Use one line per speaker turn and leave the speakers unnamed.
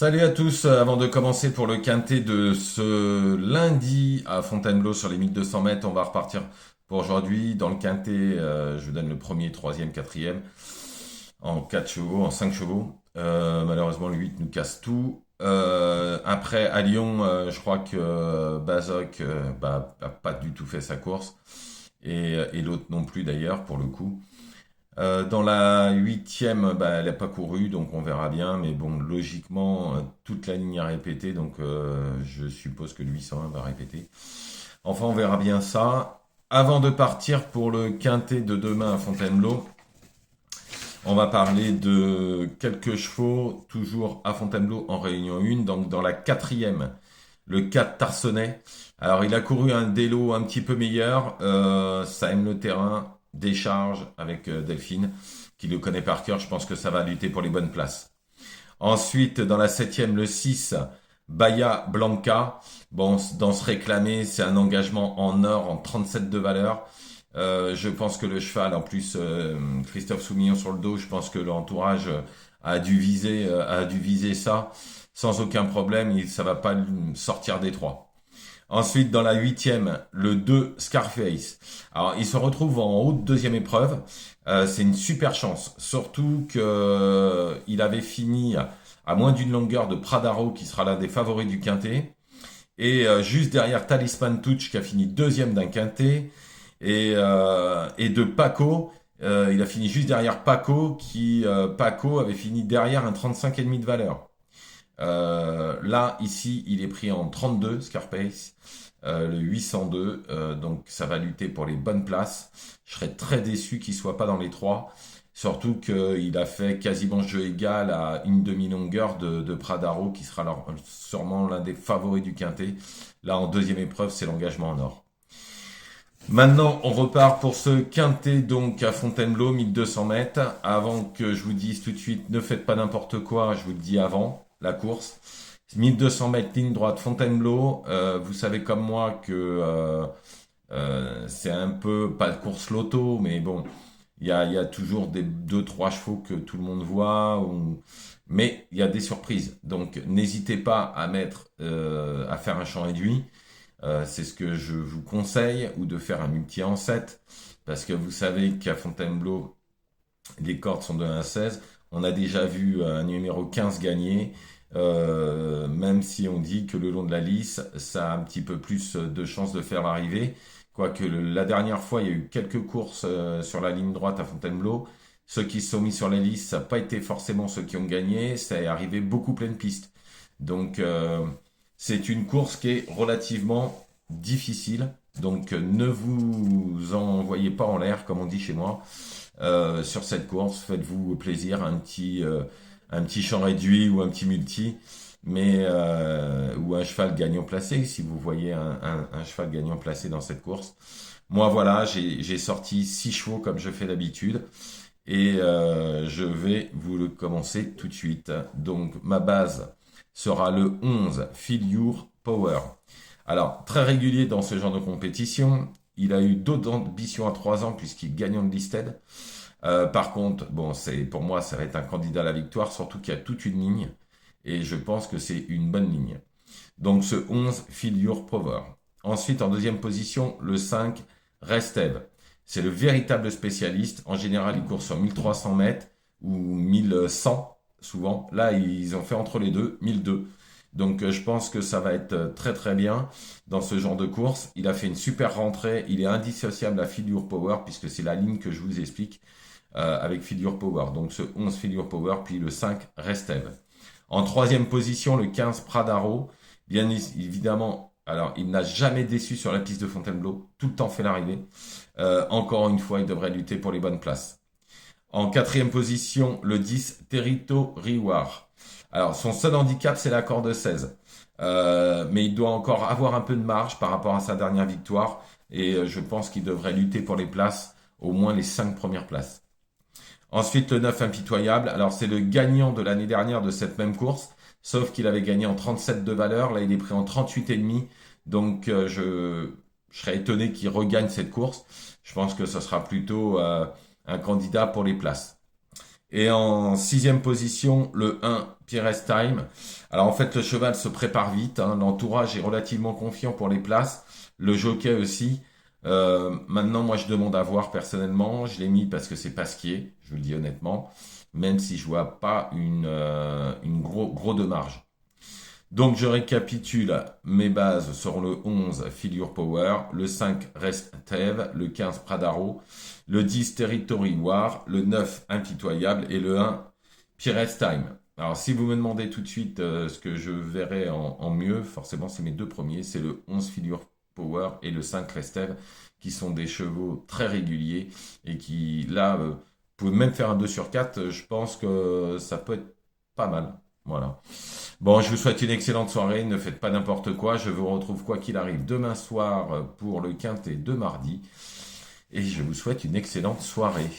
Salut à tous, avant de commencer pour le quintet de ce lundi à Fontainebleau sur les 1200 mètres, on va repartir pour aujourd'hui. Dans le quintet, je vous donne le premier, troisième, quatrième en 4 chevaux, en 5 chevaux. Malheureusement, le 8 nous casse tout. Après, à Lyon, je crois que Bazoc a pas du tout fait sa course. Et l'autre non plus d'ailleurs, pour le coup. Dans la huitième, elle n'a pas couru, donc on verra bien. Mais bon, logiquement, toute la ligne a répété, donc je suppose que le 801 va répéter. Enfin, on verra bien ça. Avant de partir pour le quintet de demain à Fontainebleau, on va parler de quelques chevaux, toujours à Fontainebleau en Réunion 1, donc dans la quatrième, le 4 Tarsenais. Alors, il a couru un délo un petit peu meilleur, ça aime le terrain, décharge avec Delphine, qui le connaît par cœur, je pense que ça va lutter pour les bonnes places. Ensuite, dans la septième, le 6, Bahia Blanca. Bon, dans ce réclamé, c'est un engagement en or, en 37 de valeur. Je pense que le cheval, en plus, Christophe Soumillon sur le dos, je pense que l'entourage a dû viser ça sans aucun problème. Ça va pas sortir des trois. Ensuite, dans la huitième, le 2 Scarface. Alors, il se retrouve en haute deuxième épreuve. C'est une super chance. Surtout que il avait fini à moins d'une longueur de Pradaro, qui sera l'un des favoris du quintet. Et juste derrière Talisman Touch, qui a fini deuxième d'un quintet. Et de Paco, il a fini juste derrière Paco, Paco avait fini derrière un 35,5 de valeur. Là, ici, il est pris en 32, Scarface, le 802, donc ça va lutter pour les bonnes places. Je serais très déçu qu'il soit pas dans les trois, surtout qu'il a fait quasiment jeu égal à une demi-longueur de Pradaro, qui sera sûrement l'un des favoris du quintet. Là, en deuxième épreuve, c'est l'engagement en or. Maintenant, on repart pour ce quintet donc à Fontainebleau, 1200 mètres. Avant que je vous dise tout de suite, ne faites pas n'importe quoi, je vous le dis avant la course. 1200 mètres, ligne droite, Fontainebleau. Vous savez comme moi que c'est un peu, pas de course loto, mais bon, il y a toujours des deux, trois chevaux que tout le monde voit, mais il y a des surprises. Donc, n'hésitez pas à à faire un champ réduit. C'est ce que je vous conseille, ou de faire un multi en 7, parce que vous savez qu'à Fontainebleau, les cordes sont de 1 à 16. On a déjà vu un numéro 15 gagner, même si on dit que le long de la lice, ça a un petit peu plus de chances de faire l'arrivée. Quoique la dernière fois, il y a eu quelques courses sur la ligne droite à Fontainebleau. Ceux qui se sont mis sur la liste, ça n'a pas été forcément ceux qui ont gagné, ça est arrivé beaucoup pleine piste. Donc, c'est une course qui est relativement difficile. Donc, ne vous envoyez pas en l'air, comme on dit chez moi, sur cette course. Faites-vous plaisir, un petit champ réduit ou un petit multi, ou un cheval gagnant placé, si vous voyez un cheval gagnant placé dans cette course. Moi, voilà, j'ai sorti 6 chevaux comme je fais d'habitude. Et je vais vous le commencer tout de suite. Donc, ma base sera le 11, Feel Your Power. Alors, très régulier dans ce genre de compétition. Il a eu d'autres ambitions à 3 ans puisqu'il est gagnant de listed. Par contre, bon, pour moi, ça va être un candidat à la victoire, surtout qu'il y a toute une ligne. Et je pense que c'est une bonne ligne. Donc, ce 11, Feel Your Power. Ensuite, en deuxième position, le 5, Restev. C'est le véritable spécialiste. En général, il court sur 1300 mètres ou 1100 souvent. Là, ils ont fait entre les deux, 1002. Donc, je pense que ça va être très très bien dans ce genre de course. Il a fait une super rentrée. Il est indissociable à Feel Your Power puisque c'est la ligne que je vous explique avec Feel Your Power. Donc, ce 11 Feel Your Power, puis le 5 Restev. En troisième position, le 15 Pradaro. Bien évidemment, alors il n'a jamais déçu sur la piste de Fontainebleau. Tout le temps fait l'arrivée. Encore une fois, il devrait lutter pour les bonnes places. En quatrième position, le 10, Terito Riwar. Alors, son seul handicap, c'est la corde 16. Mais il doit encore avoir un peu de marge par rapport à sa dernière victoire. Et je pense qu'il devrait lutter pour les places, au moins les 5 premières places. Ensuite, le 9, Impitoyable. Alors, c'est le gagnant de l'année dernière de cette même course. Sauf qu'il avait gagné en 37 de valeur. Là, il est pris en 38,5. Donc, je serais étonné qu'il regagne cette course. Je pense que ce sera plutôt un candidat pour les places. Et en sixième position, le 1, Pires Time. Alors en fait, le cheval se prépare vite, hein. L'entourage est relativement confiant pour les places. Le jockey aussi. Maintenant, moi, je demande à voir personnellement. Je l'ai mis parce que c'est Pasquier, je vous le dis honnêtement, même si je vois pas une gros de marge. Donc je récapitule, mes bases seront le 11 Figure Power, le 5 Rest Thèves, le 15 Pradaro, le 10 Territory War, le 9 Impitoyable et le 1 Pires Time. Alors si vous me demandez tout de suite ce que je verrai en mieux, forcément c'est mes deux premiers, c'est le 11 Figure Power et le 5 Rest Thèves, qui sont des chevaux très réguliers et qui là, vous pouvez même faire un 2 sur 4, je pense que ça peut être pas mal. Voilà. Bon, je vous souhaite une excellente soirée. Ne faites pas n'importe quoi. Je vous retrouve quoi qu'il arrive demain soir pour le quintet de mardi. Et je vous souhaite une excellente soirée.